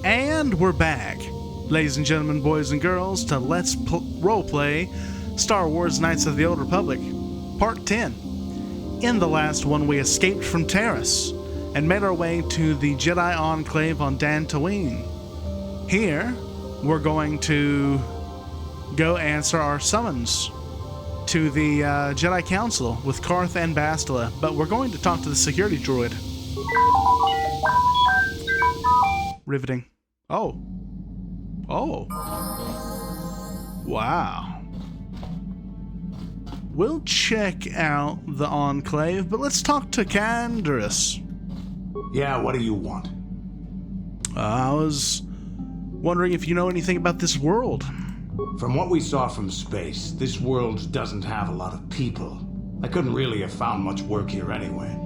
And we're back, ladies and gentlemen, boys and girls, to Let's Roleplay Star Wars Knights of the Old Republic, Part 10. In the last one, we escaped from Taris and made our way to the Jedi Enclave on Dantooine. Here, we're going to go answer our summons to the Jedi Council with Karth and Bastila, but we're going to talk to the security droid. Riveting. Oh. Wow. We'll check out the Enclave, but let's talk to Canderous. Yeah, what do you want? I was wondering if you know anything about this world. From what we saw from space, this world doesn't have a lot of people. I couldn't really have found much work here anyway,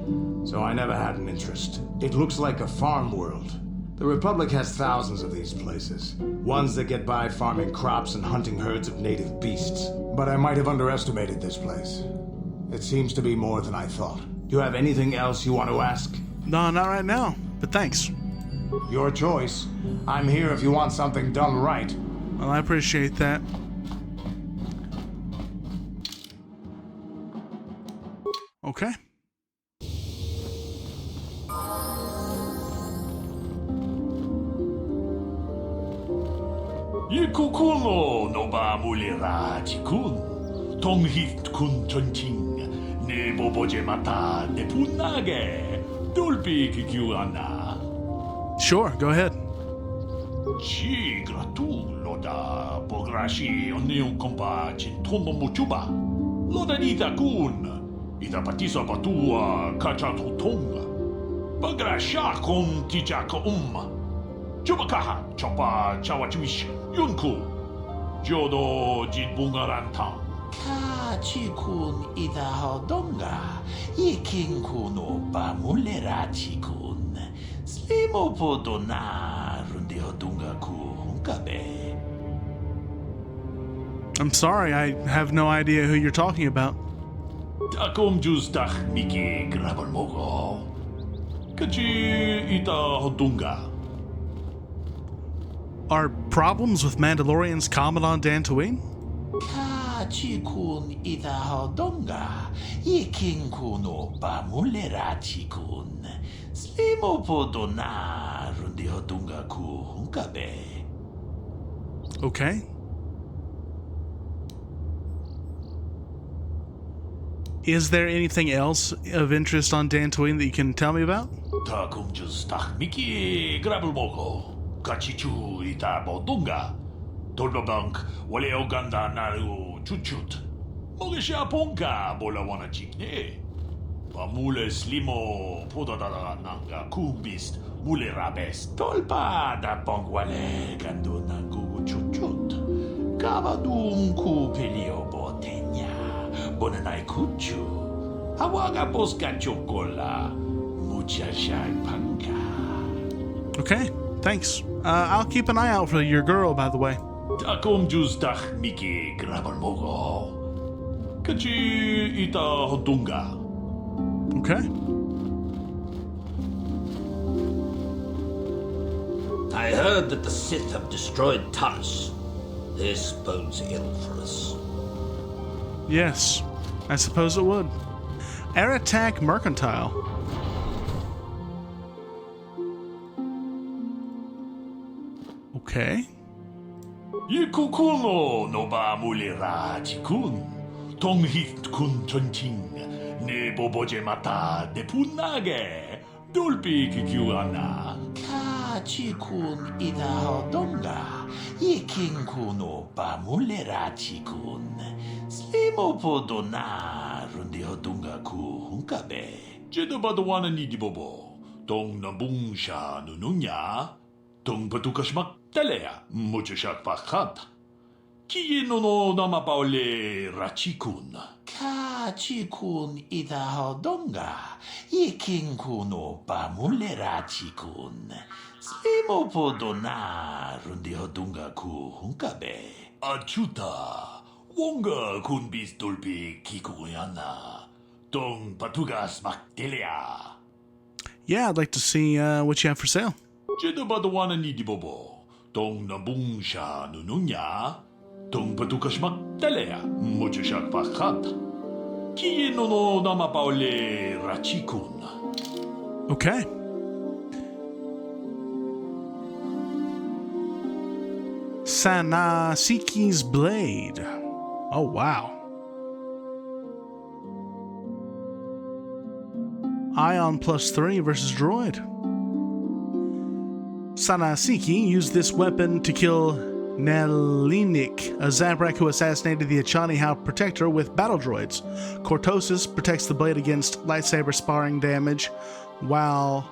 so I never had an interest. It looks like a farm world. The Republic has thousands of these places. Ones that get by farming crops and hunting herds of native beasts. But I might have underestimated this place. It seems to be more than I thought. Do you have anything else you want to ask? No, not right now, but thanks. Your choice. I'm here if you want something done right. Well, I appreciate that. Okay. Yikukuno no ba mulira jikun. Tonghit kun chonching. Ne boboje mata ne punage. Dulpi kikiwana. Sure, go ahead. Chi gratu loda pograshi oneon kompa chintomo muchuba. Loda nita kun. Ita patisa batua kachatu tonga. Pagrasha kon tichaka Chubakaha chopa chawachimish yunku. Jodo jitbungaranta. Kachikun ida hodonga. Ikinku no bamulera chikun. Slimo podona rundi hodunga ku hunkabe. I'm sorry, I have no idea who you're talking about. Takum justach miki grabalmogo. Kachi ita hodunga. Are problems with Mandalorians common on Dantooine? Kachikun ida hodonga. Ikinku no bamulera chikun. Slimo podona rundi hodunga ku hunkabe. Okay. Is there anything else of interest on Dantooine that you can tell me about? Takum justach miki grabalmogo. Kachichu ita bodunga. Tolbabank wale oganda naru chuchut. Mogesha ponka bola wana chikne. Pamule slimo podadara nanga kumbist mule rabes. Tolpa da pongwale gando nangu chuchut. Kavadum ku pelio botenya. Bonanai kuchu. Awaga boska chokola. Mucha shai panka. Okay, thanks. I'll keep an eye out for your girl, by the way. Takum justach miki grabalmogo. Kachi ita hodunga. Okay. I heard that the Sith have destroyed Taris. This bodes ill for us. Yes, I suppose it would. Air attack mercantile. Okay. Yikukuno no ba mulira jikun. Tonghit kun chonching. Ne boboje mata de punage. Dulpi kikiwana. Kachikun ida hodonga. Ikinku no bamulera chikun. Slimo podona rundi hodunga ku hunkabe. Jedabadawana ni dibobo. Tong nabung sha nununya. Tong patukashmak talea. Muchashak pakhat. Kieno no namapaole rachikun. Kachikun ida hodonga. Ikinku no bamulera chikun. Slimo podona rundi hodunga ku hunkabe. Achuta. Wonga kun bis dulpi kikuyana. Tong patugas maktelea. Yeah, I'd like to see what you have for sale. Jedi badawanan ni Dibobo. Tong nabung siya nununya. Tong patukas magtalea. Mucho siya pakat. Kieno no namapaule rachikun. Okay. Sanasiki's blade. Oh, wow. Ion +3 versus Droid. Sanasiki used this weapon to kill Nelinik, a Zabrak who assassinated the Achani Hao Protector with battle droids. Cortosis protects the blade against lightsaber sparring damage, while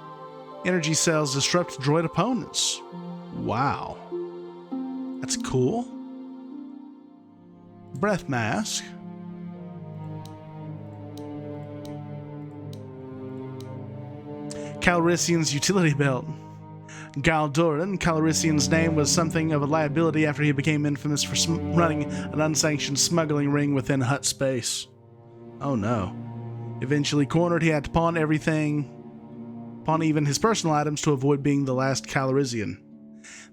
energy cells disrupt droid opponents. Wow. That's cool. Breath mask. Calrissian's utility belt. Galdoran, Calrissian's name was something of a liability after he became infamous for running an unsanctioned smuggling ring within Hutt space. Oh no. Eventually cornered, he had to pawn even his personal items to avoid being the last Calrissian.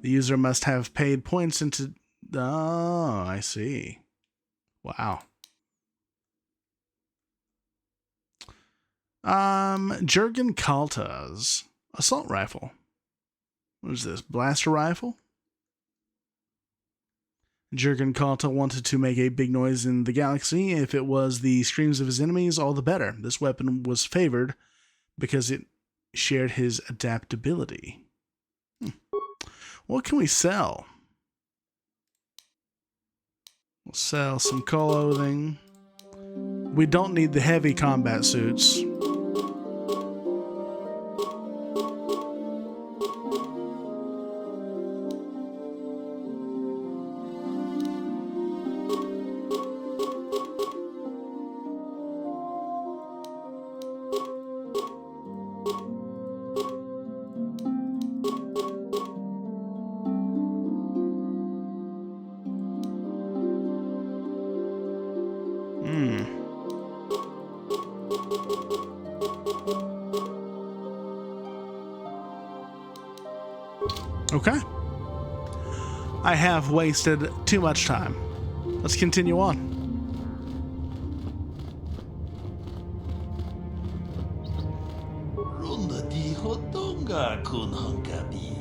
The user must have paid points into... Oh, I see. Wow. Jurgen Kalta's assault rifle. What is this? Blaster rifle? Jurgen Kalta wanted to make a big noise in the galaxy. If it was the screams of his enemies, all the better. This weapon was favored because it shared his adaptability. What can we sell? We'll sell some clothing. We don't need the heavy combat suits. Okay. I have wasted too much time. Let's continue on. Runda di hotonga kun hankabi.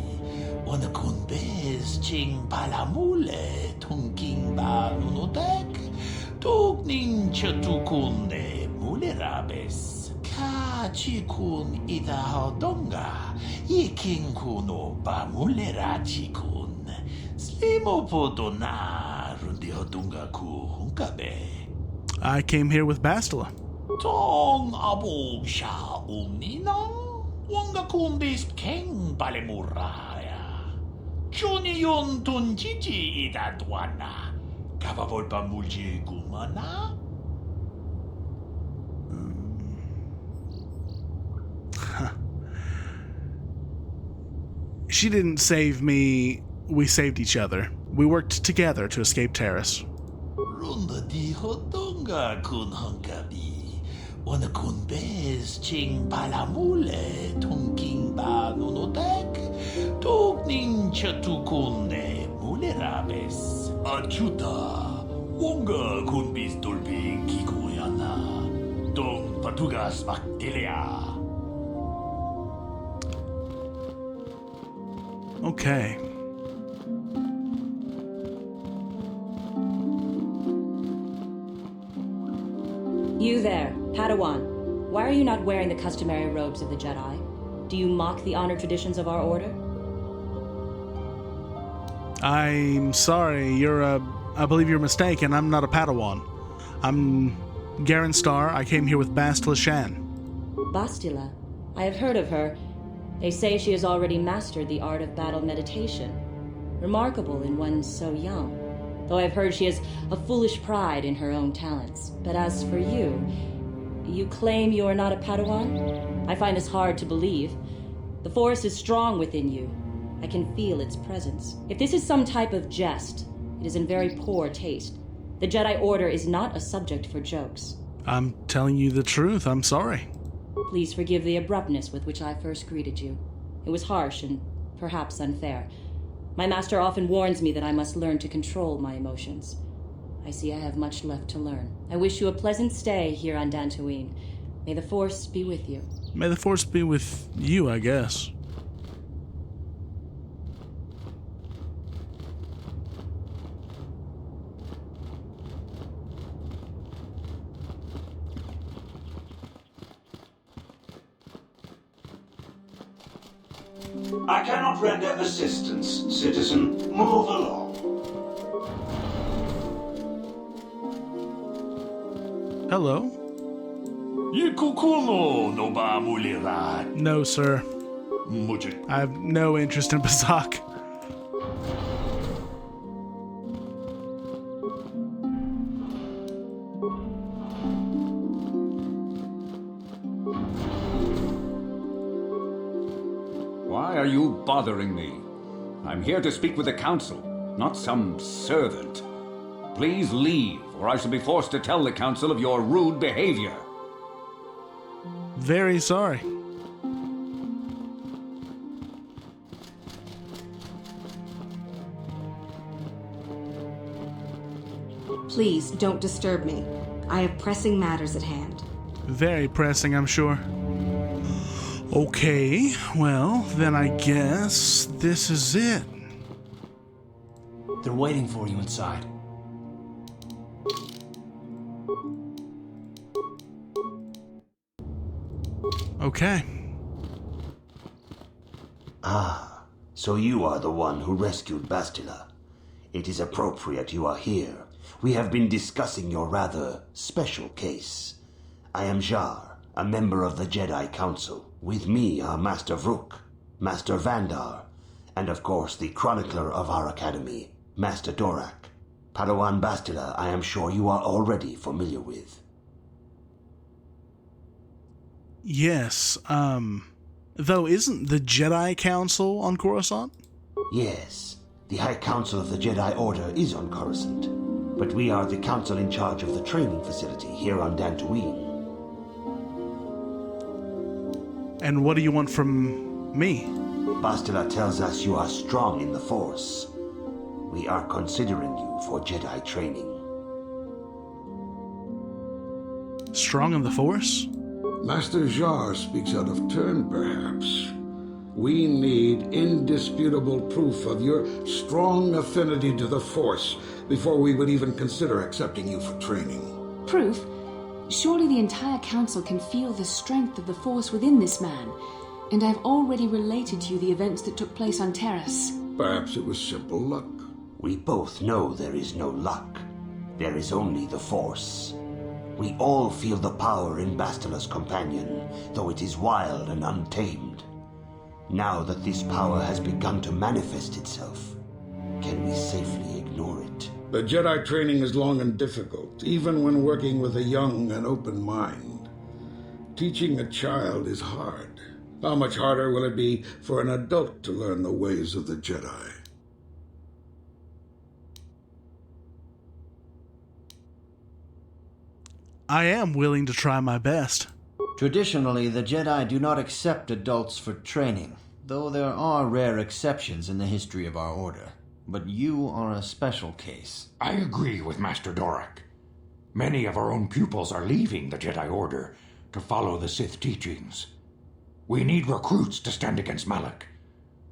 Wana kun bez ching palamule tungking ba nunotek. Tugning chatukunde mulerabes. Kachikun ida hodonga. Iking kuno ba mulerachikun. Slimo podona rundi hodunga ku hunkabe. I came here with Bastila. Tong abog siya ninang wanga kundis keng palemuraya. Chuni yun tunjiji idadwana. Kapapol pa mulji gumana? She didn't save me, we saved each other. We worked together to escape Terrace. Runda di hodonga kun hankabi. Wana kun bez ching palamule tungking ba nunotek. Tugning chatukunde mulerabes. Achuta, wonga kun bis dolping kikuyana. Dong patugas magtilea. Okay. You there, Padawan. Why are you not wearing the customary robes of the Jedi? Do you mock the honor traditions of our order? I'm sorry, I believe you're mistaken. I'm not a Padawan. I'm Garon Star. I came here with Bastila Shan. Bastila. I have heard of her. They say she has already mastered the art of battle meditation. Remarkable in one so young. Though I've heard she has a foolish pride in her own talents. But as for you, you claim you are not a Padawan? I find this hard to believe. The Force is strong within you. I can feel its presence. If this is some type of jest, it is in very poor taste. The Jedi Order is not a subject for jokes. I'm telling you the truth. I'm sorry. Please forgive the abruptness with which I first greeted you. It was harsh and perhaps unfair. My master often warns me that I must learn to control my emotions. I see I have much left to learn. I wish you a pleasant stay here on Dantooine. May the Force be with you. May the Force be with you, I guess. I cannot render assistance, citizen. Move along. Hello? Yikukuno no ba mulira. No, sir. Mucho. I have no interest in Bazak. Why are you bothering me? I'm here to speak with the Council, not some servant. Please leave, or I shall be forced to tell the Council of your rude behavior. Very sorry. Please don't disturb me. I have pressing matters at hand. Very pressing, I'm sure. Okay, well, then I guess this is it. They're waiting for you inside. Okay. Ah, so you are the one who rescued Bastila. It is appropriate you are here. We have been discussing your rather special case. I am Jar, a member of the Jedi Council. With me are Master Vrook, Master Vandar, and of course the chronicler of our academy, Master Dorak. Padawan Bastila, I am sure you are already familiar with. Yes, though isn't the Jedi Council on Coruscant? Yes, the High Council of the Jedi Order is on Coruscant, but we are the council in charge of the training facility here on Dantooine. And what do you want from me? Bastila tells us you are strong in the Force. We are considering you for Jedi training. Strong in the Force? Master Jar speaks out of turn, perhaps. We need indisputable proof of your strong affinity to the Force before we would even consider accepting you for training. Proof? Surely the entire council can feel the strength of the Force within this man, and I've already related to you the events that took place on Terrace. Perhaps it was simple luck. We both know there is no luck. There is only the Force. We all feel the power in Bastila's companion, though it is wild and untamed. Now that this power has begun to manifest itself, can we safely ignore it? The Jedi training is long and difficult, even when working with a young and open mind. Teaching a child is hard. How much harder will it be for an adult to learn the ways of the Jedi? I am willing to try my best. Traditionally, the Jedi do not accept adults for training, though there are rare exceptions in the history of our order. But you are a special case. I agree with Master Dorak. Many of our own pupils are leaving the Jedi Order to follow the Sith teachings. We need recruits to stand against Malak.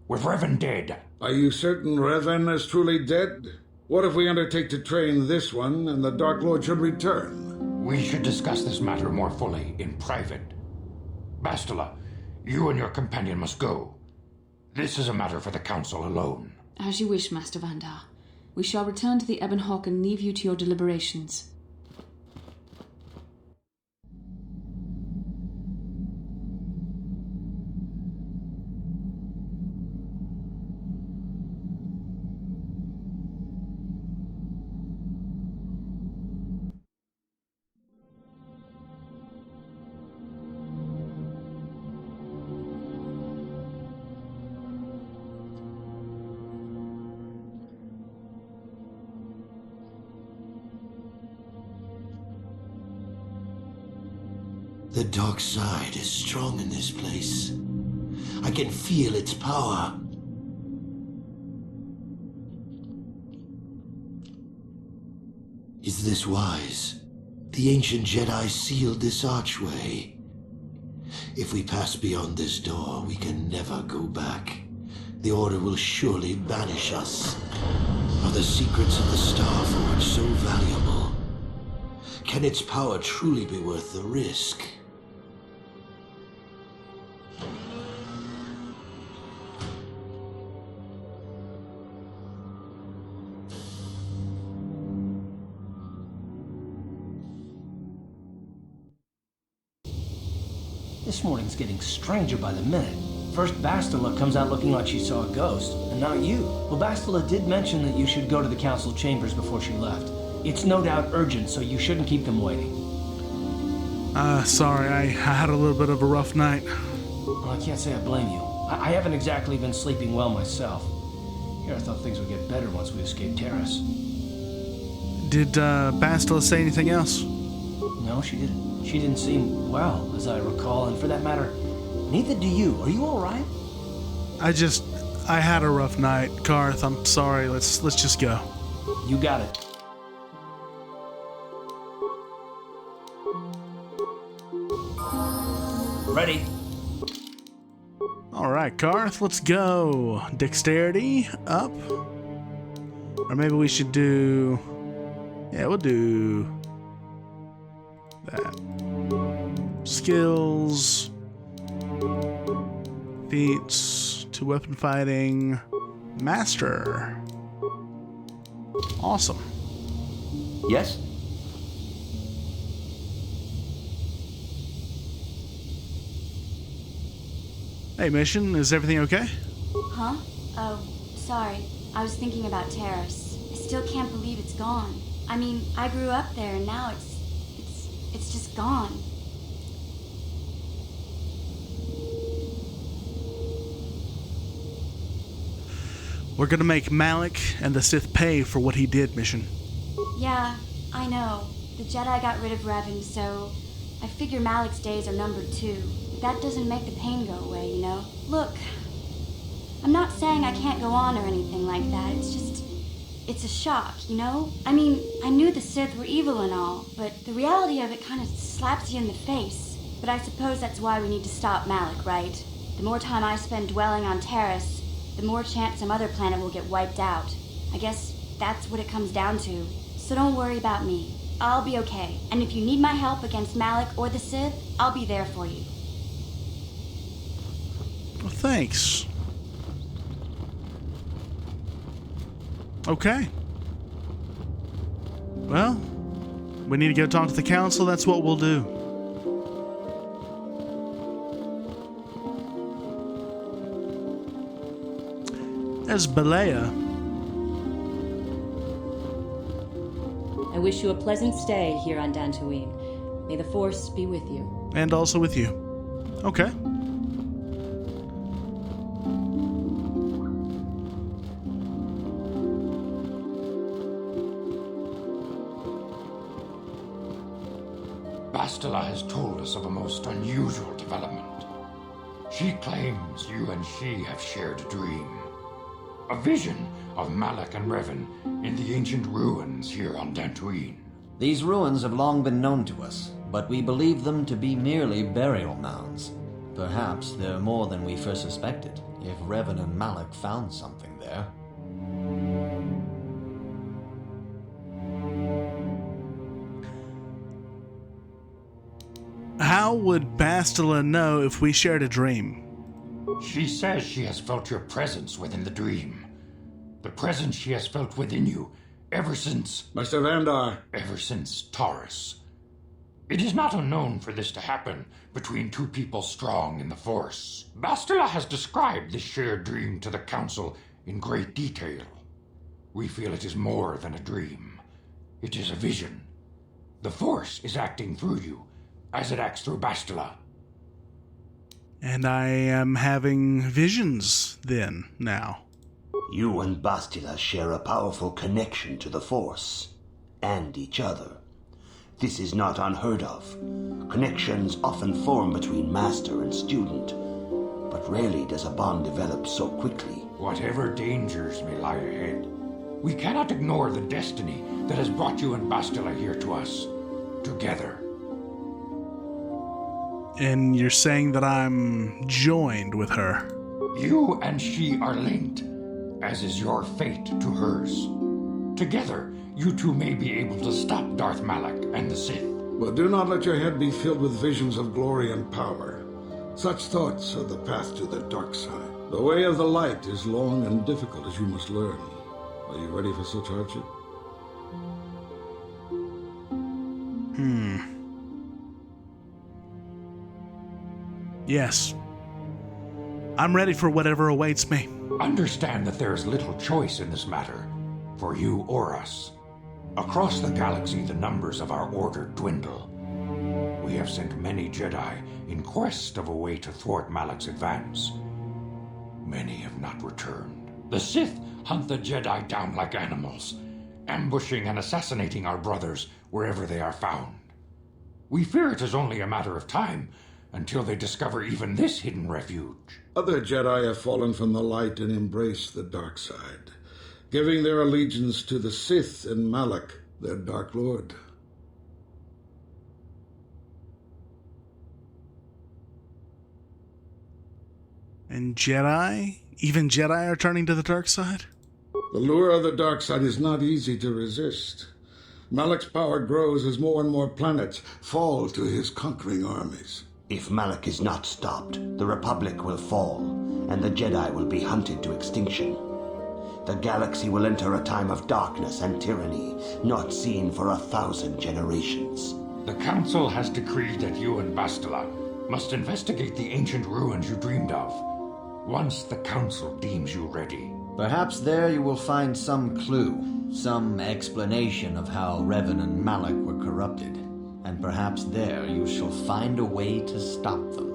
With Revan dead... Are you certain Revan is truly dead? What if we undertake to train this one and the Dark Lord should return? We should discuss this matter more fully in private. Bastila, you and your companion must go. This is a matter for the Council alone. As you wish, Master Vandar. We shall return to the Ebon Hawk and leave you to your deliberations. The dark side is strong in this place. I can feel its power. Is this wise? The ancient Jedi sealed this archway. If we pass beyond this door, we can never go back. The Order will surely banish us. Are the secrets of the Star Forge so valuable? Can its power truly be worth the risk? This morning's getting stranger by the minute. First Bastila comes out looking like she saw a ghost, and now you. Well, Bastila did mention that you should go to the council chambers before she left. It's no doubt urgent, so you shouldn't keep them waiting. Sorry, I had a little bit of a rough night. Well, I can't say I blame you. I haven't exactly been sleeping well myself. Here, I thought things would get better once we escaped Terrace. Did Bastila say anything else? No, she didn't. She didn't seem well, as I recall, and for that matter, neither do you. Are you all right? I had a rough night, Karth. I'm sorry. Let's just go. You got it. Ready. All right, Karth, let's go. Dexterity up. Or maybe we should do... Yeah, we'll do that. Skills. Feats to weapon fighting. Master. Awesome. Yes? Hey, Mission, is everything okay? Huh? Oh, sorry. I was thinking about Terrace. I still can't believe it's gone. I mean, I grew up there and now it's just gone. We're gonna make Malik and the Sith pay for what he did, Mission. Yeah, I know. The Jedi got rid of Revan, so I figure Malik's days are numbered too. That doesn't make the pain go away, you know? Look, I'm not saying I can't go on or anything like that. It's a shock, you know? I mean, I knew the Sith were evil and all, but the reality of it kind of slaps you in the face. But I suppose that's why we need to stop Malik, right? The more time I spend dwelling on Terrace, the more chance some other planet will get wiped out. I guess that's what it comes down to. So don't worry about me. I'll be okay. And if you need my help against Malik or the Sith, I'll be there for you. Well, thanks. Okay. Well, we need to go talk to the council. That's what we'll do. There's Balea. I wish you a pleasant stay here on Dantooine. May the Force be with you. And also with you. Okay. Bastila has told us of a most unusual development. She claims you and she have shared a dream. A vision of Malik and Revan in the ancient ruins here on Dantooine. These ruins have long been known to us, but we believe them to be merely burial mounds. Perhaps they're more than we first suspected, if Revan and Malik found something there. How would Bastila know if we shared a dream? She says she has felt your presence within the dream. The presence she has felt within you ever since... Mr. Vandar. Ever since Taurus. It is not unknown for this to happen between two people strong in the Force. Bastila has described this shared dream to the Council in great detail. We feel it is more than a dream. It is a vision. The Force is acting through you, as it acts through Bastila. And I am having visions, then, now. You and Bastila share a powerful connection to the Force, and each other. This is not unheard of. Connections often form between master and student, but rarely does a bond develop so quickly. Whatever dangers may lie ahead, We cannot ignore the destiny that has brought you and Bastila here to us. Together. And you're saying that I'm joined with her? You and she are linked, as is your fate to hers. Together, you two may be able to stop Darth Malak and the Sith. But do not let your head be filled with visions of glory and power. Such thoughts are the path to the dark side. The way of the light is long and difficult, as you must learn. Are you ready for such hardship? Yes. I'm ready for whatever awaits me. Understand that there is little choice in this matter, for you or us. Across the galaxy, the numbers of our order dwindle. We have sent many Jedi in quest of a way to thwart Malak's advance. Many have not returned. The Sith hunt the Jedi down like animals, ambushing and assassinating our brothers wherever they are found. We fear it is only a matter of time until they discover even this hidden refuge. Other Jedi have fallen from the light and embraced the dark side, giving their allegiance to the Sith and Malak, their Dark Lord. And Jedi? Even Jedi are turning to the dark side? The lure of the dark side is not easy to resist. Malak's power grows as more and more planets fall to his conquering armies. If Malak is not stopped, the Republic will fall, and the Jedi will be hunted to extinction. The galaxy will enter a time of darkness and tyranny, not seen for 1,000 generations. The Council has decreed that you and Bastila must investigate the ancient ruins you dreamed of, once the Council deems you ready. Perhaps there you will find some clue, some explanation of how Revan and Malak were corrupted. And perhaps there you shall find a way to stop them.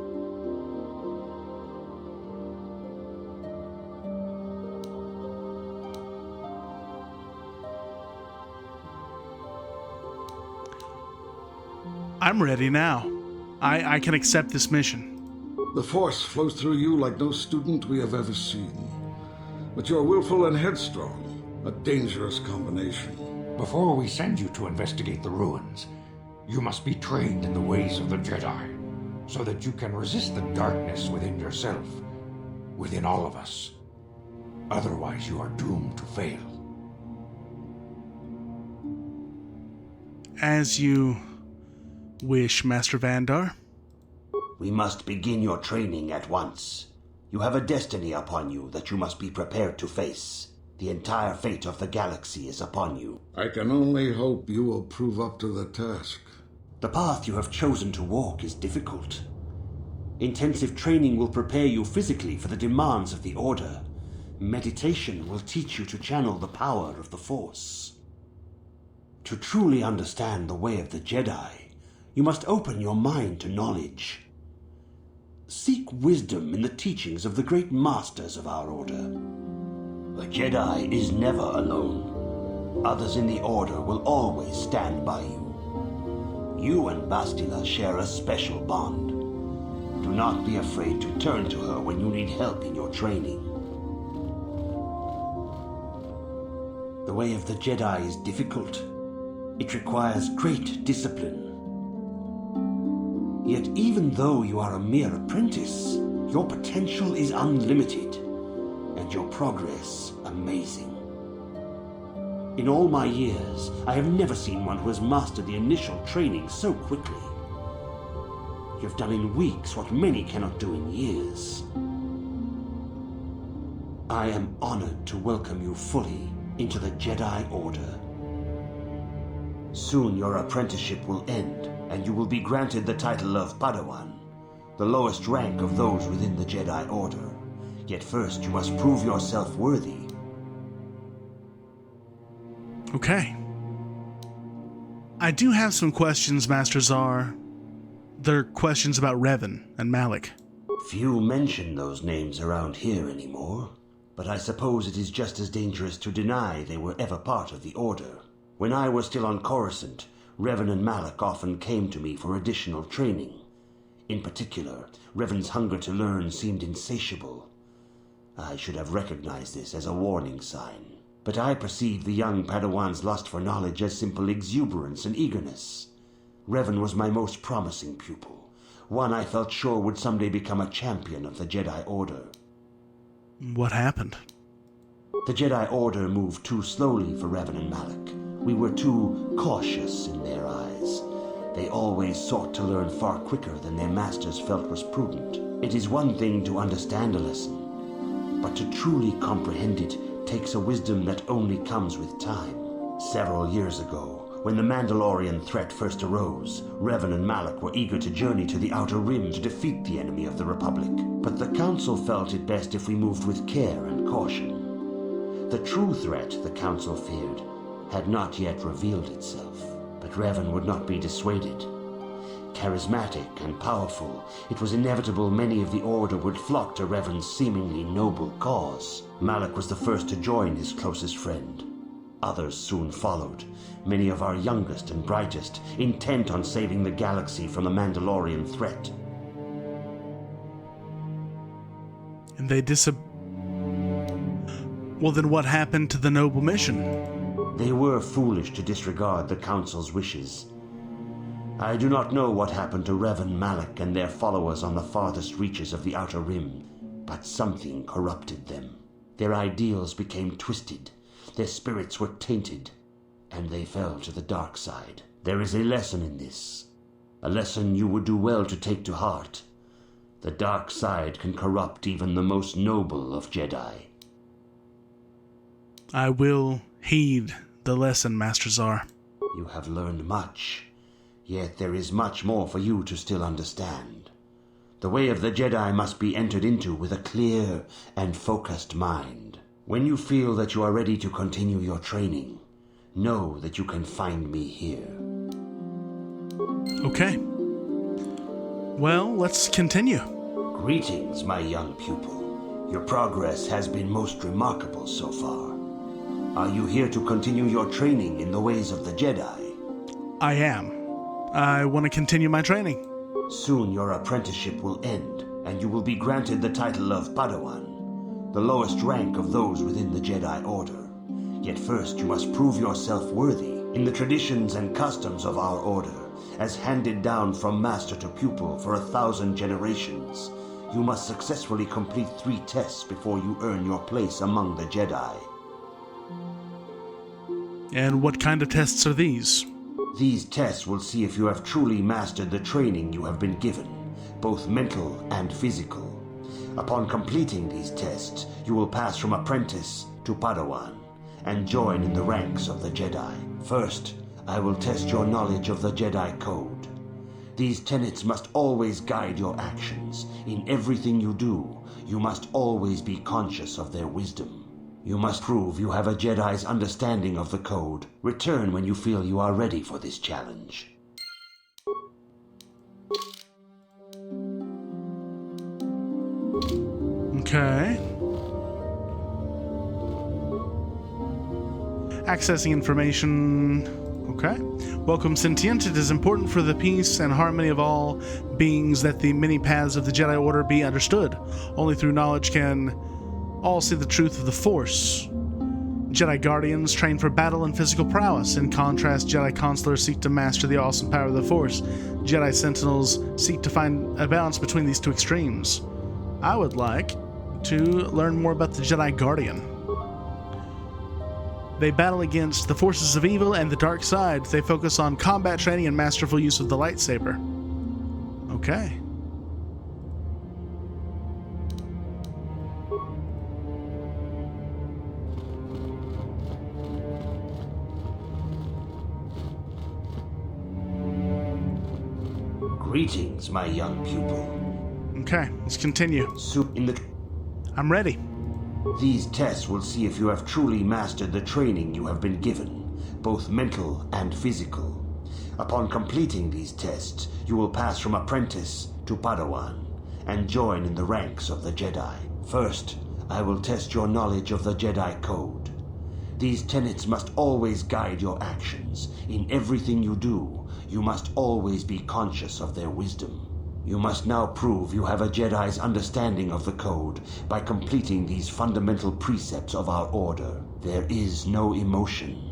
I'm ready now. I can accept this mission. The Force flows through you like no student we have ever seen. But you're willful and headstrong, a dangerous combination. Before we send you to investigate the ruins, you must be trained in the ways of the Jedi, so that you can resist the darkness within yourself, within all of us. Otherwise, you are doomed to fail. As you wish, Master Vandar. We must begin your training at once. You have a destiny upon you that you must be prepared to face. The entire fate of the galaxy is upon you. I can only hope you will prove up to the task. The path you have chosen to walk is difficult. Intensive training will prepare you physically for the demands of the Order. Meditation will teach you to channel the power of the Force. To truly understand the way of the Jedi, you must open your mind to knowledge. Seek wisdom in the teachings of the great masters of our Order. A Jedi is never alone. Others in the Order will always stand by you. You and Bastila share a special bond. Do not be afraid to turn to her when you need help in your training. The way of the Jedi is difficult. It requires great discipline. Yet even though you are a mere apprentice, your potential is unlimited, and your progress amazing. In all my years, I have never seen one who has mastered the initial training so quickly. You have done in weeks what many cannot do in years. I am honored to welcome you fully into the Jedi Order. Soon your apprenticeship will end, and you will be granted the title of Padawan, the lowest rank of those within the Jedi Order. Yet first you must prove yourself worthy. Okay. I do have some questions, Master Zar. They're questions about Revan and Malak. Few mention those names around here anymore, but I suppose it is just as dangerous to deny they were ever part of the Order. When I was still on Coruscant, Revan and Malak often came to me for additional training. In particular, Revan's hunger to learn seemed insatiable. I should have recognized this as a warning sign. but I perceive the young Padawan's lust for knowledge as simple exuberance and eagerness. Revan was my most promising pupil, one I felt sure would someday become a champion of the Jedi Order. What happened? The Jedi Order moved too slowly for Revan and Malak. We were too cautious in their eyes. They always sought to learn far quicker than their masters felt was prudent. It is one thing to understand a lesson, but to truly comprehend it takes a wisdom that only comes with time. Several years ago, when the Mandalorian threat first arose, Revan and Malak were eager to journey to the Outer Rim to defeat the enemy of the Republic. But the Council felt it best if we moved with care and caution. The true threat the Council feared had not yet revealed itself, but Revan would not be dissuaded. Charismatic and powerful, it was inevitable many of the Order would flock to Revan's seemingly noble cause. Malak was the first to join his closest friend. Others soon followed, many of our youngest and brightest, intent on saving the galaxy from the Mandalorian threat. And they Well, then what happened to the noble mission? They were foolish to disregard the Council's wishes. I do not know what happened to Revan, Malak, and their followers on the farthest reaches of the Outer Rim, but something corrupted them. Their ideals became twisted, their spirits were tainted, and they fell to the dark side. There is a lesson in this, a lesson you would do well to take to heart. The dark side can corrupt even the most noble of Jedi. I will heed the lesson, Master Zar. You have learned much, yet there is much more for you to still understand. The way of the Jedi must be entered into with a clear and focused mind. When you feel that you are ready to continue your training, know that you can find me here. Okay. Well, let's continue. Greetings, my young pupil. Your progress has been most remarkable so far. Are you here to continue your training in the ways of the Jedi? I am. I want to continue my training. Soon your apprenticeship will end, and you will be granted the title of Padawan, the lowest rank of those within the Jedi Order. Yet first you must prove yourself worthy in the traditions and customs of our Order, as handed down from master to pupil for 1,000 generations. You must successfully complete 3 tests before you earn your place among the Jedi. And what kind of tests are these? These tests will see if you have truly mastered the training you have been given, both mental and physical. Upon completing these tests, you will pass from apprentice to Padawan and join in the ranks of the Jedi. First, I will test your knowledge of the Jedi Code. These tenets must always guide your actions. In everything you do, you must always be conscious of their wisdom. You must prove you have a Jedi's understanding of the Code. Return when you feel you are ready for this challenge. Okay. Accessing information. Okay. Welcome, Sentient. It is important for the peace and harmony of all beings that the many paths of the Jedi Order be understood. Only through knowledge can all see the truth of the Force. Jedi Guardians train for battle and physical prowess. In contrast, Jedi Counselors seek to master the awesome power of the Force. Jedi Sentinels seek to find a balance between these two extremes. I would like to learn more about the Jedi Guardian. They battle against the forces of evil and the dark side. They focus on combat training and masterful use of the lightsaber. Okay. Greetings, my young pupil. Okay, let's continue. I'm ready. These tests will see if you have truly mastered the training you have been given, both mental and physical. Upon completing these tests, you will pass from apprentice to Padawan and join in the ranks of the Jedi. First, I will test your knowledge of the Jedi Code. These tenets must always guide your actions. In everything you do, you must always be conscious of their wisdom. You must now prove you have a Jedi's understanding of the code by completing these fundamental precepts of our order. There is no emotion.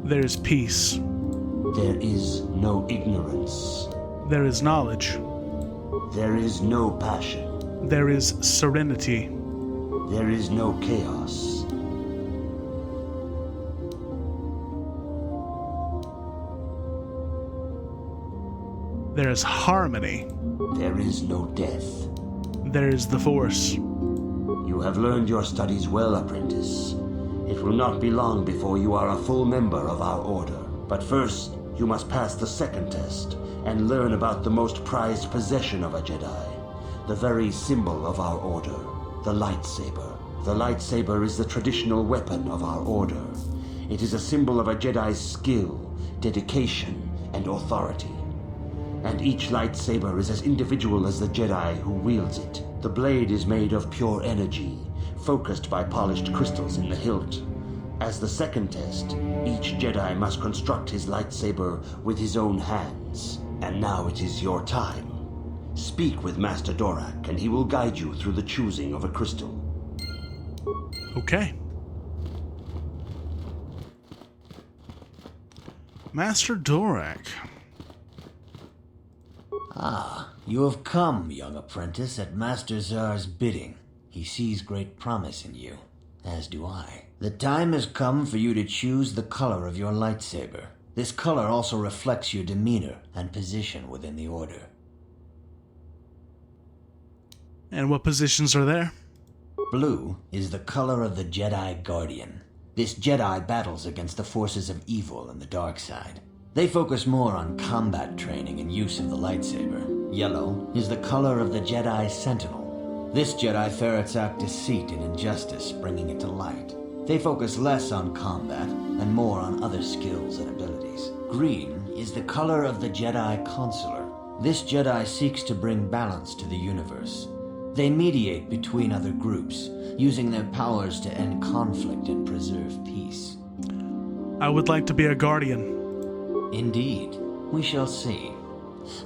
There is peace. There is no ignorance. There is knowledge. There is no passion. There is serenity. There is no chaos. There is harmony. There is no death. There is the Force. You have learned your studies well, apprentice. It will not be long before you are a full member of our order. But first, you must pass the second test and learn about the most prized possession of a Jedi, the very symbol of our order, the lightsaber. The lightsaber is the traditional weapon of our order. It is a symbol of a Jedi's skill, dedication, and authority. And each lightsaber is as individual as the Jedi who wields it. The blade is made of pure energy, focused by polished crystals in the hilt. As the second test, each Jedi must construct his lightsaber with his own hands. And now it is your time. Speak with Master Dorak, and he will guide you through the choosing of a crystal. Okay. Master Dorak. Ah, you have come, young apprentice, at Master Zar's bidding. He sees great promise in you, as do I. The time has come for you to choose the color of your lightsaber. This color also reflects your demeanor and position within the Order. And what positions are there? Blue is the color of the Jedi Guardian. This Jedi battles against the forces of evil and the dark side. They focus more on combat training and use of the lightsaber. Yellow is the color of the Jedi Sentinel. This Jedi ferrets out deceit and injustice, bringing it to light. They focus less on combat and more on other skills and abilities. Green is the color of the Jedi Counselor. This Jedi seeks to bring balance to the universe. They mediate between other groups, using their powers to end conflict and preserve peace. I would like to be a guardian. Indeed. We shall see.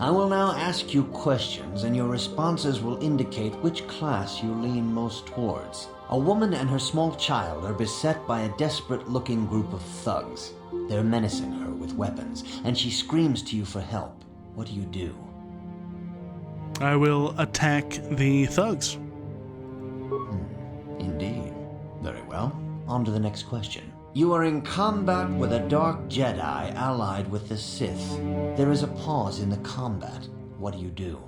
I will now ask you questions, and your responses will indicate which class you lean most towards. A woman and her small child are beset by a desperate-looking group of thugs. They're menacing her with weapons, and she screams to you for help. What do? I will attack the thugs. Indeed. Very well. On to the next question. You are in combat with a dark Jedi allied with the Sith. There is a pause in the combat. What do?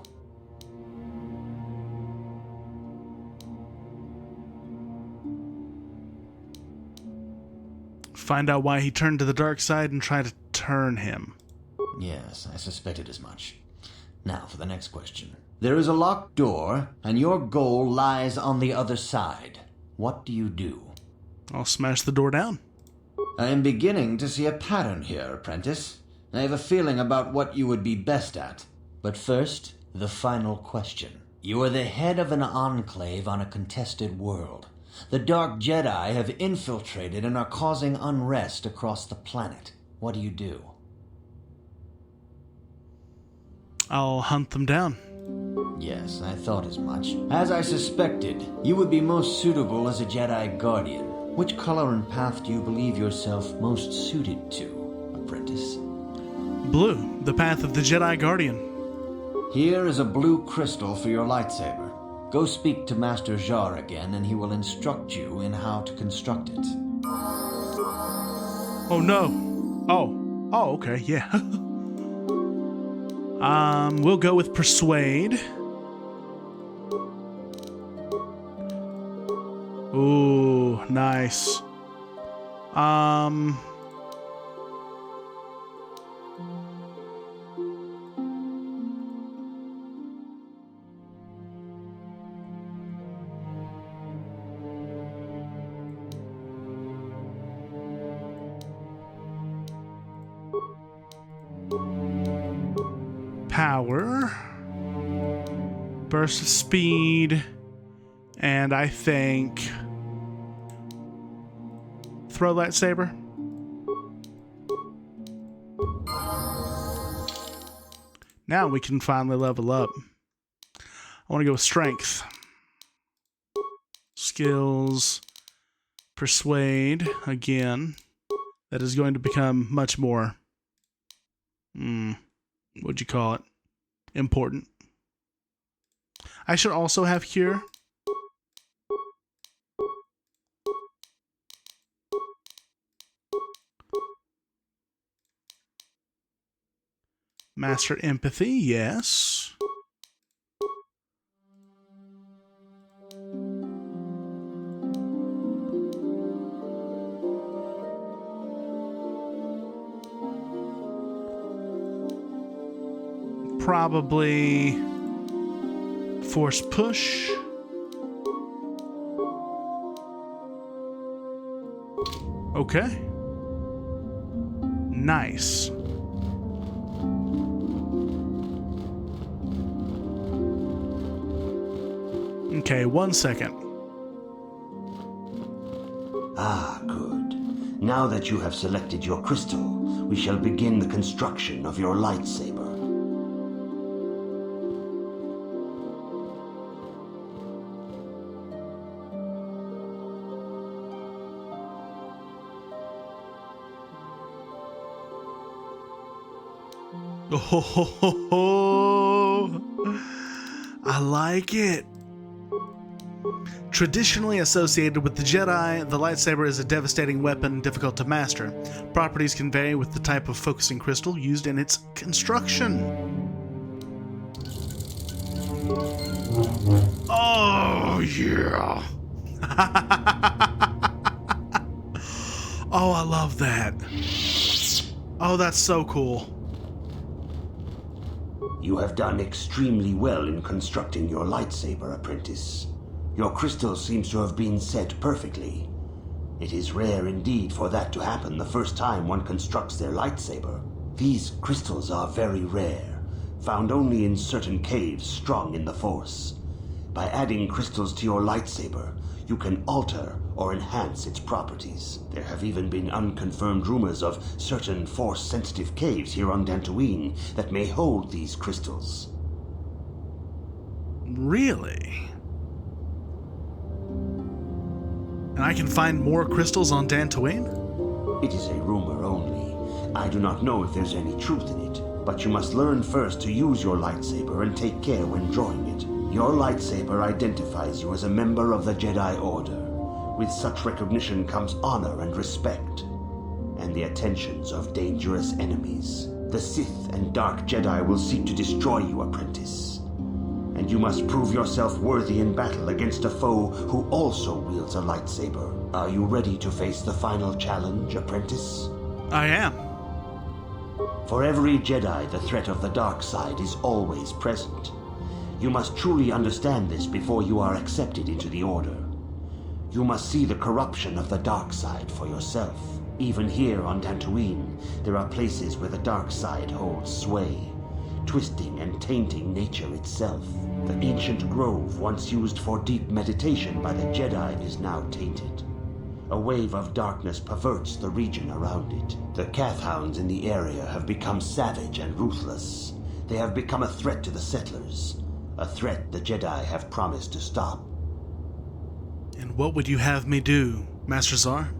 Find out why he turned to the dark side and try to turn him. Yes, I suspected as much. Now for the next question. There is a locked door, and your goal lies on the other side. What do? I'll smash the door down. I am beginning to see a pattern here, apprentice. I have a feeling about what you would be best at. But first, the final question. You are the head of an enclave on a contested world. The Dark Jedi have infiltrated and are causing unrest across the planet. What do? I'll hunt them down. Yes, I thought as much. As I suspected, you would be most suitable as a Jedi Guardian. Which color and path do you believe yourself most suited to, apprentice? Blue, the path of the Jedi Guardian. Here is a blue crystal for your lightsaber. Go speak to Master Jar again, and he will instruct you in how to construct it. Oh no. Oh, okay, yeah. We'll go with Persuade. Ooh, nice. Power, burst of speed, and I think throw lightsaber. Now we can finally level up. I want to go with strength. Skills. Persuade again. That is going to become much more, what'd you call it? Important. I should also have cure. Master empathy, yes. Probably force push. Okay. Nice. Okay, 1 second. Ah, good. Now that you have selected your crystal, we shall begin the construction of your lightsaber. Oh, I like it. Traditionally associated with the Jedi, the lightsaber is a devastating weapon difficult to master. Properties can vary with the type of focusing crystal used in its construction. Oh, yeah. Oh, I love that. Oh, that's so cool. You have done extremely well in constructing your lightsaber, apprentice. Your crystal seems to have been set perfectly. It is rare indeed for that to happen the first time one constructs their lightsaber. These crystals are very rare, found only in certain caves strong in the Force. By adding crystals to your lightsaber, you can alter or enhance its properties. There have even been unconfirmed rumors of certain Force-sensitive caves here on Dantooine that may hold these crystals. Really? And I can find more crystals on Dantooine? It is a rumor only. I do not know if there's any truth in it, but you must learn first to use your lightsaber and take care when drawing it. Your lightsaber identifies you as a member of the Jedi Order. With such recognition comes honor and respect, and the attentions of dangerous enemies. The Sith and Dark Jedi will seek to destroy you, apprentice. And you must prove yourself worthy in battle against a foe who also wields a lightsaber. Are you ready to face the final challenge, apprentice? I am. For every Jedi, the threat of the dark side is always present. You must truly understand this before you are accepted into the Order. You must see the corruption of the dark side for yourself. Even here on Dantooine, there are places where the dark side holds sway, twisting and tainting nature itself. The ancient grove, once used for deep meditation by the Jedi, is now tainted. A wave of darkness perverts the region around it. The Kathhounds in the area have become savage and ruthless. They have become a threat to the settlers, a threat the Jedi have promised to stop. And what would you have me do, Master Zar?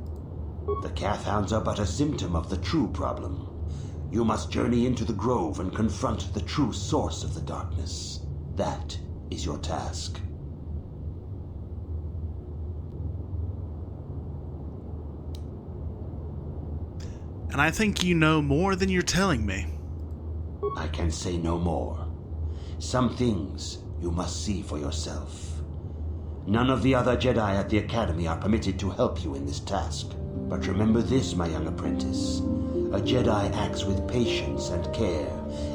The Kathhounds are but a symptom of the true problem. You must journey into the grove and confront the true source of the darkness. That is your task. And I think you know more than you're telling me. I can say no more. Some things you must see for yourself. None of the other Jedi at the Academy are permitted to help you in this task. But remember this, my young apprentice. A Jedi acts with patience and care,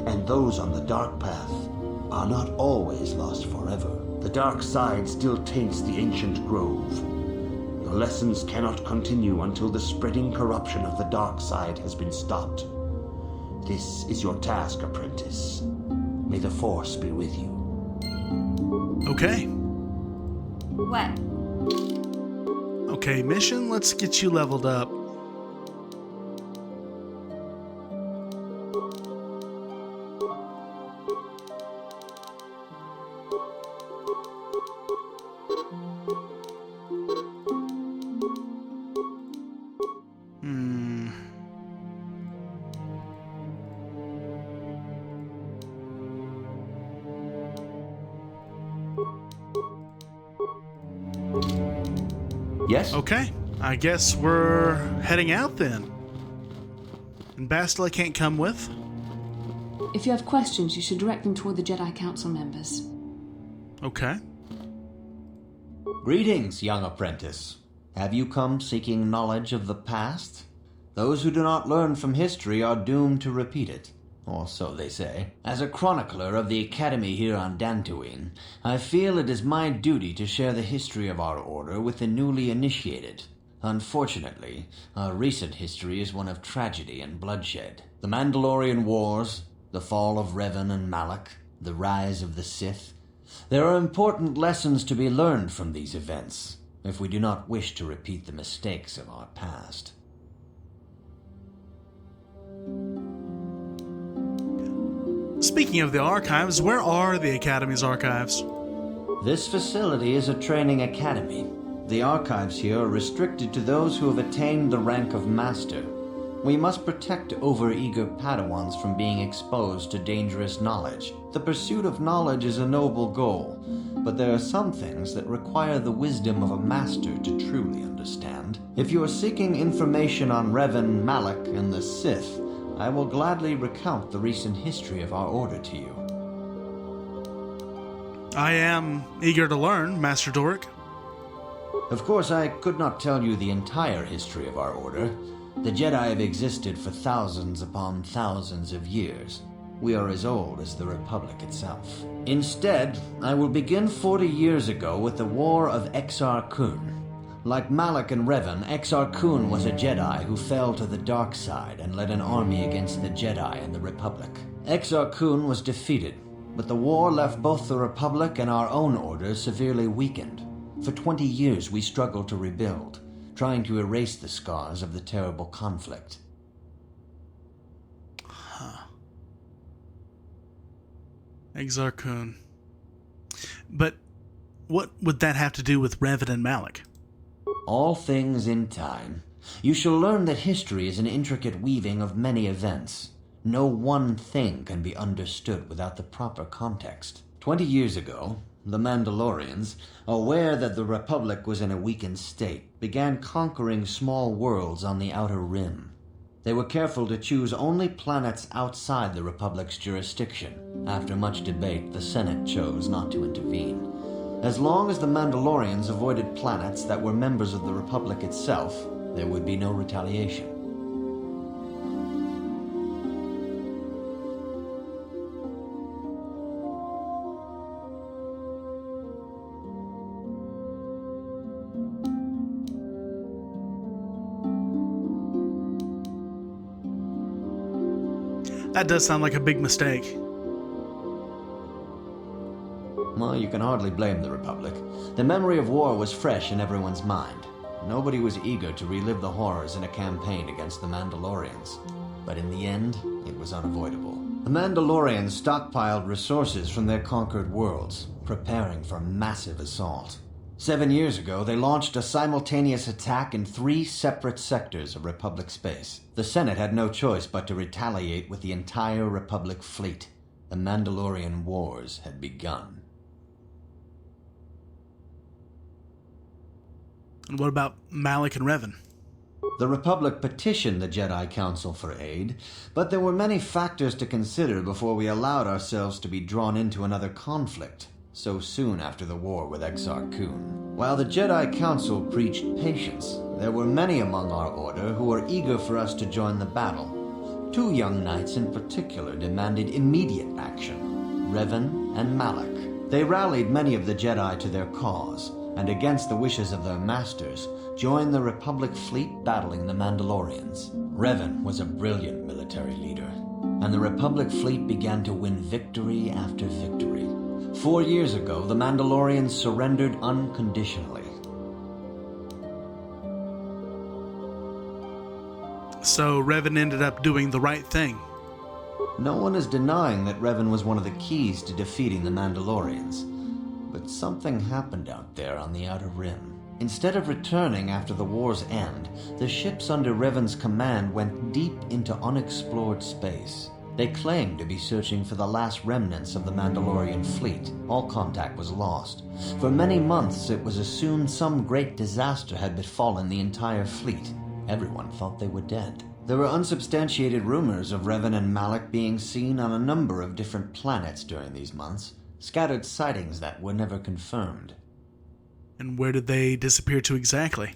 and those on the dark path are not always lost forever. The dark side still taints the ancient grove. Your lessons cannot continue until the spreading corruption of the dark side has been stopped. This is your task, apprentice. May the Force be with you. Okay. What? Okay, mission, let's get you leveled up. Yes? Okay, I guess we're heading out then. And Bastila can't come with? If you have questions, you should direct them toward the Jedi Council members. Okay. Greetings, young apprentice. Have you come seeking knowledge of the past? Those who do not learn from history are doomed to repeat it, or so they say. As a chronicler of the Academy here on Dantooine, I feel it is my duty to share the history of our order with the newly initiated. Unfortunately, our recent history is one of tragedy and bloodshed. The Mandalorian Wars, the fall of Revan and Malak, the rise of the Sith. There are important lessons to be learned from these events, if we do not wish to repeat the mistakes of our past. Speaking of the archives, where are the Academy's archives? This facility is a training academy. The archives here are restricted to those who have attained the rank of Master. We must protect overeager Padawans from being exposed to dangerous knowledge. The pursuit of knowledge is a noble goal, but there are some things that require the wisdom of a Master to truly understand. If you are seeking information on Revan, Malak, and the Sith, I will gladly recount the recent history of our order to you. I am eager to learn, Master Doric. Of course, I could not tell you the entire history of our order. The Jedi have existed for thousands upon thousands of years. We are as old as the Republic itself. Instead, I will begin 40 years ago with the War of Exar Kun. Like Malak and Revan, Exar Kun was a Jedi who fell to the dark side and led an army against the Jedi and the Republic. Exar Kun was defeated, but the war left both the Republic and our own order severely weakened. For 20 years we struggled to rebuild, trying to erase the scars of the terrible conflict. Exar Kun. But what would that have to do with Revan and Malak? All things in time. You shall learn that history is an intricate weaving of many events. No one thing can be understood without the proper context. 20 years ago, the Mandalorians, aware that the Republic was in a weakened state, began conquering small worlds on the Outer Rim. They were careful to choose only planets outside the Republic's jurisdiction. After much debate, the Senate chose not to intervene. As long as the Mandalorians avoided planets that were members of the Republic itself, there would be no retaliation. That does sound like a big mistake. Well, you can hardly blame the Republic. The memory of war was fresh in everyone's mind. Nobody was eager to relive the horrors in a campaign against the Mandalorians. But in the end, it was unavoidable. The Mandalorians stockpiled resources from their conquered worlds, preparing for a massive assault. 7 years ago, they launched a simultaneous attack in 3 separate sectors of Republic space. The Senate had no choice but to retaliate with the entire Republic fleet. The Mandalorian Wars had begun. And what about Malak and Revan? The Republic petitioned the Jedi Council for aid, but there were many factors to consider before we allowed ourselves to be drawn into another conflict, so soon after the war with Exar Kun. While the Jedi Council preached patience, there were many among our order who were eager for us to join the battle. 2 young knights in particular demanded immediate action, Revan and Malak. They rallied many of the Jedi to their cause, and against the wishes of their masters, joined the Republic fleet battling the Mandalorians. Revan was a brilliant military leader, and the Republic fleet began to win victory after victory. 4 years ago, the Mandalorians surrendered unconditionally. So Revan ended up doing the right thing. No one is denying that Revan was one of the keys to defeating the Mandalorians. But something happened out there on the Outer Rim. Instead of returning after the war's end, the ships under Revan's command went deep into unexplored space. They claimed to be searching for the last remnants of the Mandalorian fleet. All contact was lost. For many months, it was assumed some great disaster had befallen the entire fleet. Everyone thought they were dead. There were unsubstantiated rumors of Revan and Malak being seen on a number of different planets during these months, scattered sightings that were never confirmed. And where did they disappear to exactly?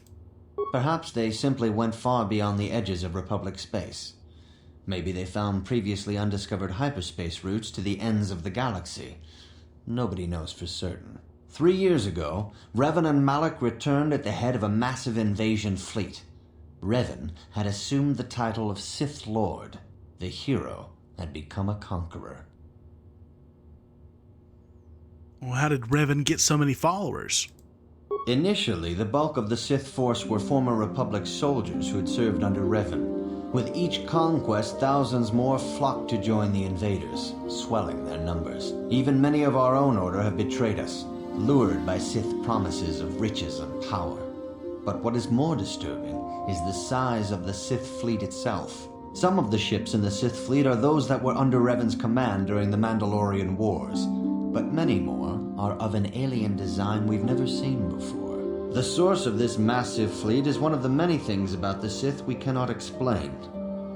Perhaps they simply went far beyond the edges of Republic space. Maybe they found previously undiscovered hyperspace routes to the ends of the galaxy. Nobody knows for certain. 3 years ago, Revan and Malak returned at the head of a massive invasion fleet. Revan had assumed the title of Sith Lord. The hero had become a conqueror. Well, how did Revan get so many followers? Initially, the bulk of the Sith force were former Republic soldiers who had served under Revan. With each conquest, thousands more flocked to join the invaders, swelling their numbers. Even many of our own order have betrayed us, lured by Sith promises of riches and power. But what is more disturbing is the size of the Sith fleet itself. Some of the ships in the Sith fleet are those that were under Revan's command during the Mandalorian Wars, but many more are of an alien design we've never seen before. The source of this massive fleet is one of the many things about the Sith we cannot explain.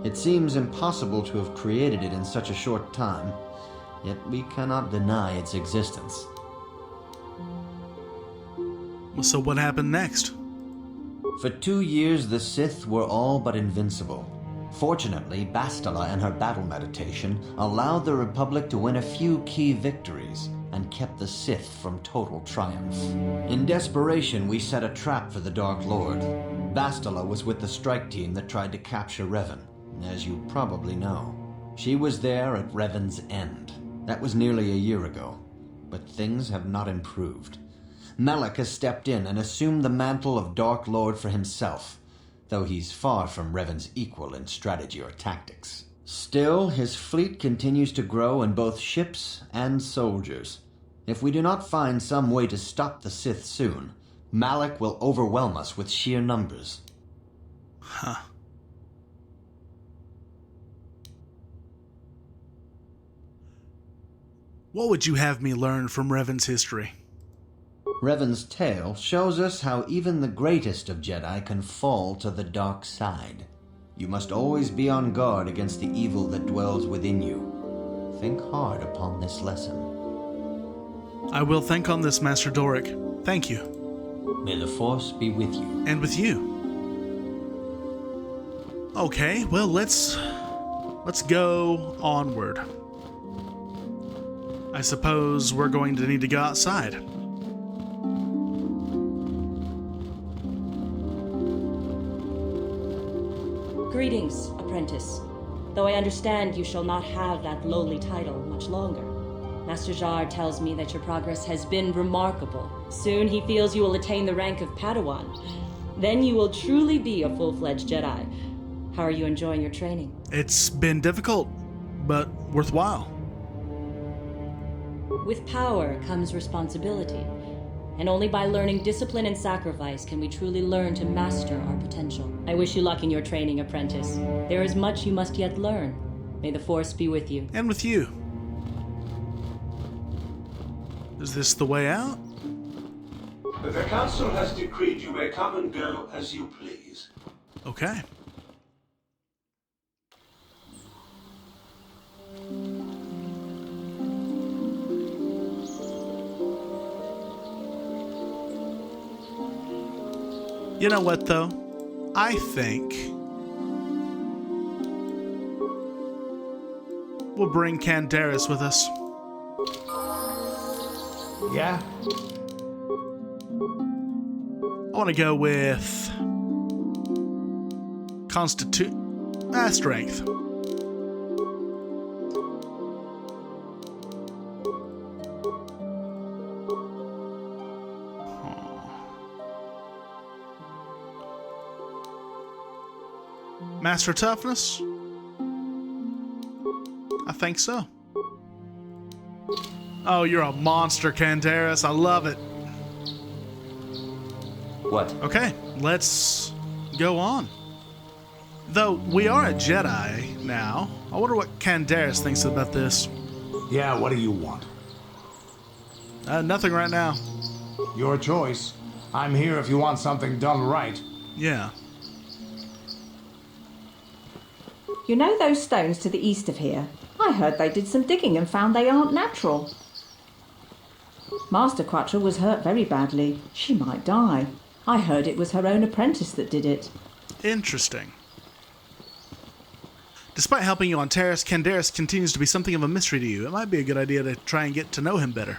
It seems impossible to have created it in such a short time, yet we cannot deny its existence. So what happened next? For 2 years, the Sith were all but invincible. Fortunately, Bastila and her battle meditation allowed the Republic to win a few key victories and kept the Sith from total triumph. In desperation, we set a trap for the Dark Lord. Bastila was with the strike team that tried to capture Revan, as you probably know. She was there at Revan's end. That was nearly a year ago, but things have not improved. Malak has stepped in and assumed the mantle of Dark Lord for himself, though he's far from Revan's equal in strategy or tactics. Still, his fleet continues to grow in both ships and soldiers. If we do not find some way to stop the Sith soon, Malak will overwhelm us with sheer numbers. Huh. What would you have me learn from Revan's history? Revan's tale shows us how even the greatest of Jedi can fall to the dark side. You must always be on guard against the evil that dwells within you. Think hard upon this lesson. I will think on this, Master Doric. Thank you. May the Force be with you. And with you. Okay, well, let's go onward. I suppose we're going to need to go outside. Greetings, apprentice. Though I understand you shall not have that lowly title much longer. Master Jar tells me that your progress has been remarkable. Soon he feels you will attain the rank of Padawan. Then you will truly be a full-fledged Jedi. How are you enjoying your training? It's been difficult, but worthwhile. With power comes responsibility. And only by learning discipline and sacrifice can we truly learn to master our potential. I wish you luck in your training, apprentice. There is much you must yet learn. May the Force be with you. And with you. Is this the way out? The Council has decreed you may come and go as you please. Okay. You know what, though? I think we'll bring Candaris with us. Yeah? I want to go with strength. Master Toughness? I think so. Oh, you're a monster, Candaris. I love it. What? Okay, let's go on. Though we are a Jedi now, I wonder what Candaris thinks about this. Yeah, what do you want? Nothing right now. Your choice. I'm here if you want something done right. Yeah. You know those stones to the east of here? I heard they did some digging and found they aren't natural. Master Quattro was hurt very badly. She might die. I heard it was her own apprentice that did it. Interesting. Despite helping you on Terrace, Candaris continues to be something of a mystery to you. It might be a good idea to try and get to know him better.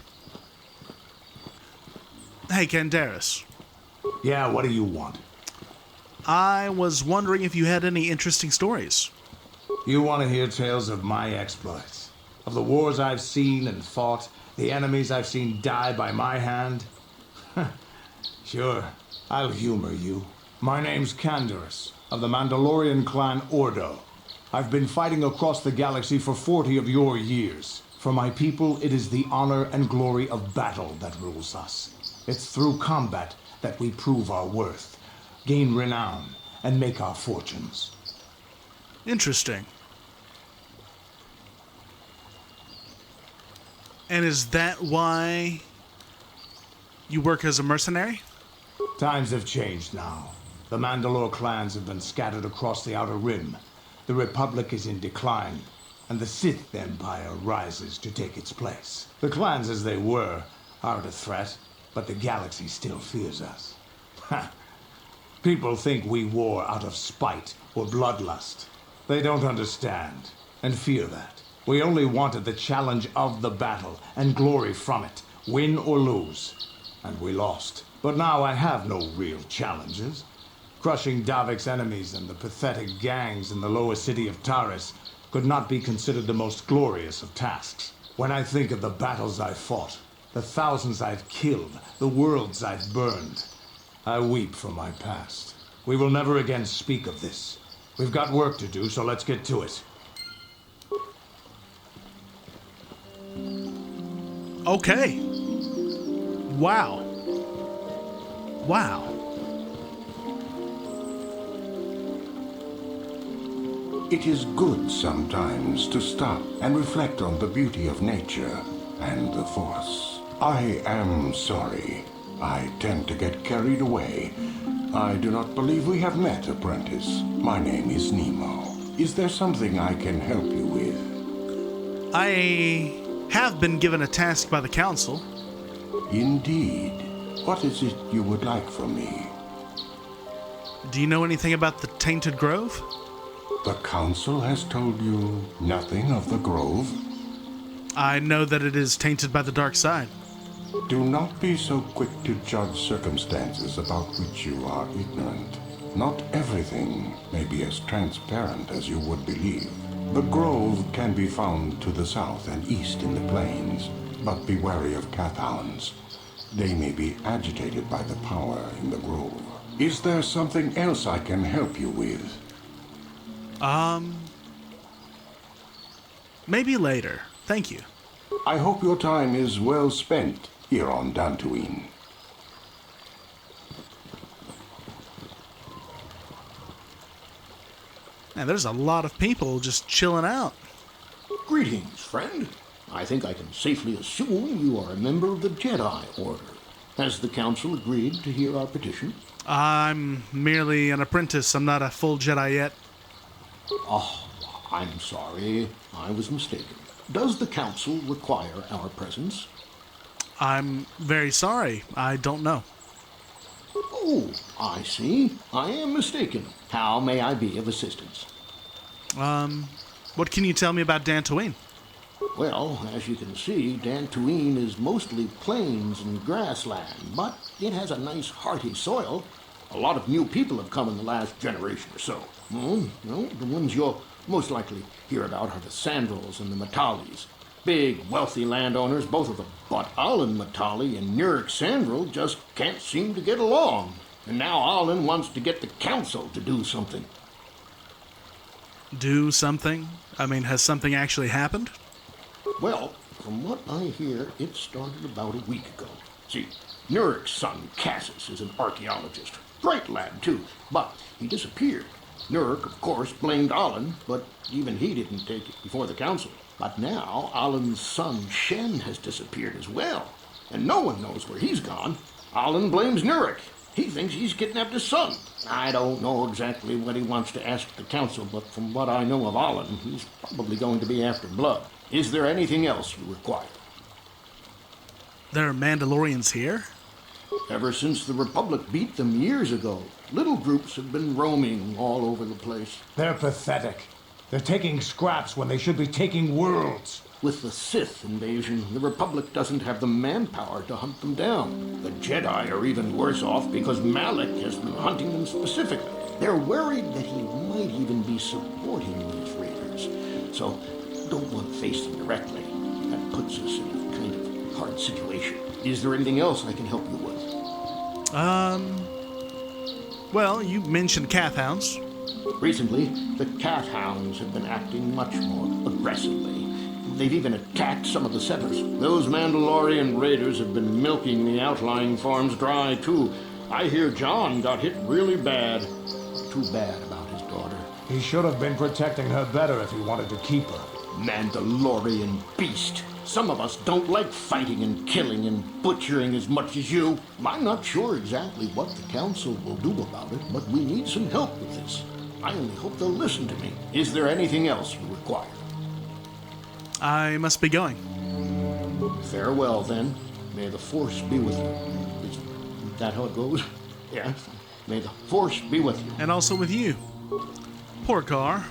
Hey, Candaris. Yeah, what do you want? I was wondering if you had any interesting stories. You want to hear tales of my exploits? Of the wars I've seen and fought? The enemies I've seen die by my hand? Sure, I'll humor you. My name's Candaris, of the Mandalorian clan Ordo. I've been fighting across the galaxy for 40 of your years. For my people, it is the honor and glory of battle that rules us. It's through combat that we prove our worth, gain renown, and make our fortunes. Interesting. And is that why you work as a mercenary? Times have changed now. The Mandalore clans have been scattered across the Outer Rim. The Republic is in decline, and the Sith Empire rises to take its place. The clans as they were aren't a threat, but the galaxy still fears us. People think we war out of spite or bloodlust. They don't understand, and fear that. We only wanted the challenge of the battle, and glory from it, win or lose. And we lost. But now I have no real challenges. Crushing Davik's enemies and the pathetic gangs in the lower city of Taris could not be considered the most glorious of tasks. When I think of the battles I've fought, the thousands I've killed, the worlds I've burned, I weep for my past. We will never again speak of this. We've got work to do, so let's get to it. Okay. Wow. Wow. It is good sometimes to stop and reflect on the beauty of nature and the Force. I am sorry. I tend to get carried away. I do not believe we have met, apprentice. My name is Nemo. Is there something I can help you with? I have been given a task by the Council. Indeed. What is it you would like from me? Do you know anything about the Tainted Grove? The Council has told you nothing of the Grove? I know that it is tainted by the dark side. Do not be so quick to judge circumstances about which you are ignorant. Not everything may be as transparent as you would believe. The Grove can be found to the south and east in the plains, but be wary of Cathounds. They may be agitated by the power in the Grove. Is there something else I can help you with? Maybe later. Thank you. I hope your time is well spent here on Dantooine. Man, there's a lot of people just chilling out. Greetings, friend. I think I can safely assume you are a member of the Jedi Order. Has the Council agreed to hear our petition? I'm merely an apprentice. I'm not a full Jedi yet. Oh, I'm sorry. I was mistaken. Does the Council require our presence? I'm very sorry. I don't know. Oh, I see. I am mistaken. How may I be of assistance? What can you tell me about Dantooine? Well, as you can see, Dantooine is mostly plains and grassland, but it has a nice hearty soil. A lot of new people have come in the last generation or so. The ones you'll most likely hear about are the Sandals and the Matalis. Big, wealthy landowners, both of them. But Alan Matali and Nurik Sandral just can't seem to get along. And now Alan wants to get the Council to do something. do something? I mean, has something actually happened? Well, from what I hear, it started about a week ago. See, Nurik's son, Cassus, is an archaeologist. Great lad, too, but he disappeared. Nurik, of course, blamed Alan, but even he didn't take it before the council. But now, Alan's son, Shen, has disappeared as well, and no one knows where he's gone. Alan blames Nurik. He thinks he's kidnapped his son. I don't know exactly what he wants to ask the council, but from what I know of Alan, he's probably going to be after blood. Is there anything else you require? There are Mandalorians here? Ever since the Republic beat them years ago, little groups have been roaming all over the place. They're pathetic. They're taking scraps when they should be taking worlds. With the Sith invasion, the Republic doesn't have the manpower to hunt them down. The Jedi are even worse off because Malik has been hunting them specifically. They're worried that he might even be supporting these raiders. So, don't want to face them directly. That puts us in a kind of hard situation. Is there anything else I can help you with? Well, you mentioned Kath hounds. Recently, the cat hounds have been acting much more aggressively. They've even attacked some of the settlers. Those Mandalorian raiders have been milking the outlying farms dry, too. I hear John got hit really bad. Too bad about his daughter. He should have been protecting her better if he wanted to keep her. Mandalorian beast. Some of us don't like fighting and killing and butchering as much as you. I'm not sure exactly what the council will do about it, but we need some help with this. I only hope they'll listen to me. Is there anything else you require? I must be going. Farewell, then. May the Force be with you. Is that how it goes? Yes. May the Force be with you. And also with you. Poor Gar.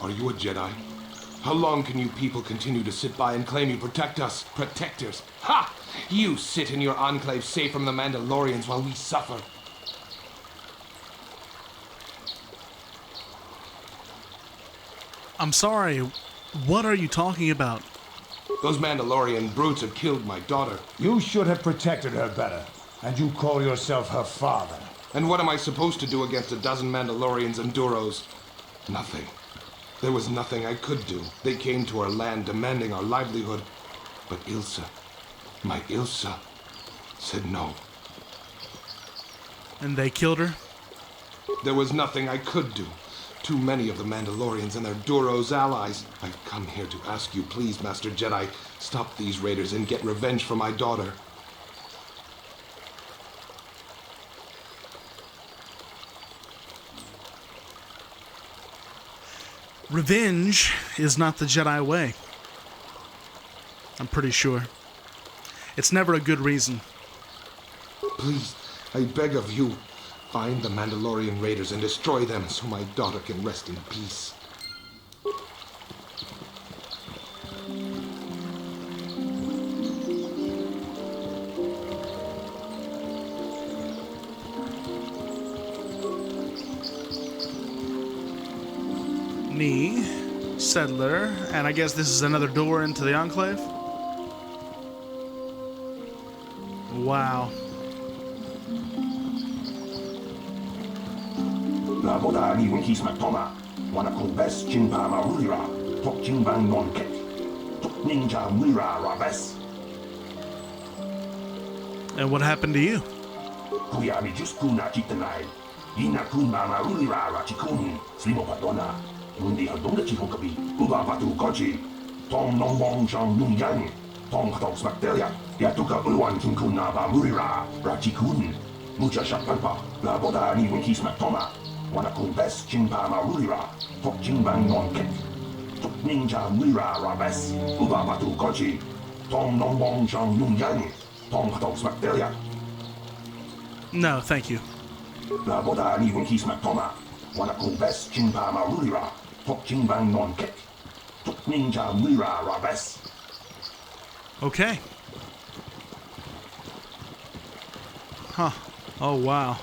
Are you a Jedi? How long can you people continue to sit by and claim you protect us? Protectors? Ha! You sit in your enclave safe from the Mandalorians while we suffer. I'm sorry. What are you talking about? Those Mandalorian brutes have killed my daughter. You should have protected her better. And you call yourself her father. And what am I supposed to do against a dozen Mandalorians and Duros? Nothing. There was nothing I could do. They came to our land demanding our livelihood. But Ilsa, my Ilsa, said no. And they killed her? There was nothing I could do. Too many of the Mandalorians and their Duros allies. I've come here to ask you, please, Master Jedi, stop these raiders and get revenge for my daughter. Revenge is not the Jedi way. I'm pretty sure. It's never a good reason. Please, I beg of you, find the Mandalorian raiders and destroy them so my daughter can rest in peace. Knee, settler, and I guess this is another door into the Enclave? Wow. La boda ni wikis matoma, wana kumbes jimpa marulira, tok jimbang non ket, tok ninja mira rabes. And what happened to you? Kuya mi just kuna chitanai, ina kunba marulira rachikun, slimo patona. Mundi hadonga chihokabi, uba patu kochi, tom non wong shang nung yang, tom hatok smaktelia, yatuka ulwan kinkuna ba murira, rachikun, mucha shakpanpa, la boda ni wikis matoma, wana kumbes jimpa marulira, tok jimbang non ket, tok ninja mira rabes, uba patu kochi, tom non wong shang nung yang, tom hatok smaktelia. No, thank you. La boda ni wikis matoma, wana kumbes jimpa marulira, tok jimbang non ket, tok ninja mira rabes. Okay. Huh. Oh, wow.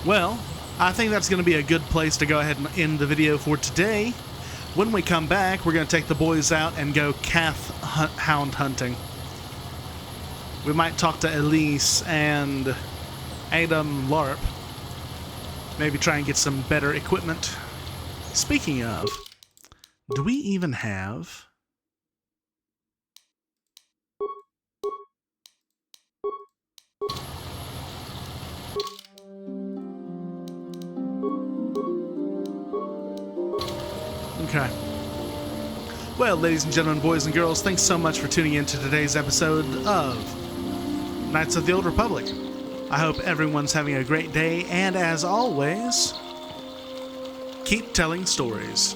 Well, I think that's going to be a good place to go ahead and end the video for today. When we come back, we're going to take the boys out and go calf hound hunting. We might talk to Elise and Adam LARP. Maybe try and get some better equipment. Speaking of, do we even have... Okay. Well, ladies and gentlemen, boys and girls, thanks so much for tuning in to today's episode of Knights of the Old Republic. I hope everyone's having a great day, and as always, keep telling stories.